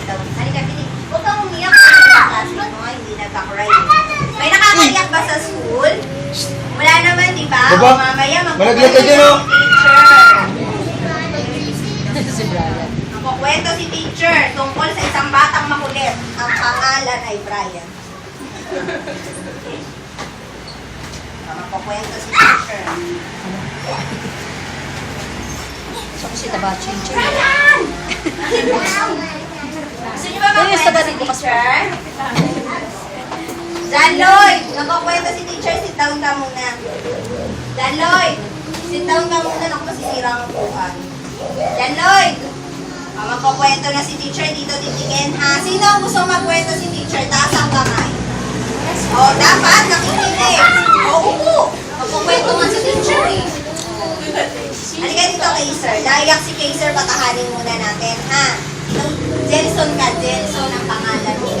daw. Halika, Bini. Huwag kang umiyak kasi sa classmate mo, hindi nagka-cry. May nakakaiyak ba sa school? Wala naman, di ba? Diba? O mamaya, Malaglag ka dyan, oh. teacher. Si Brian. Magkukwento si teacher tungkol sa isang batang makulit. Ang pangalan ay Brian. Magkukwento si teacher. So, si Tabachi. Gusto niyo ba Ayun, sa magkwento balik si bukas teacher? John Lloyd! Magkukwento si teacher, sit down ka muna. John Lloyd! Sit down ka muna, naku masisira ang upuan. John Lloyd! Magkukwento na si teacher, dito titingin ha. Sino ang gusto magkwento si teacher? Taas ang kamay. O, dapat nakikinig. O, upo. Magkukwento nga si teacher eh. Halika dito kay sir. Naiyak si kay sir, patahanin muna natin ha. Jelson ka, Jelson ang pangalan mo.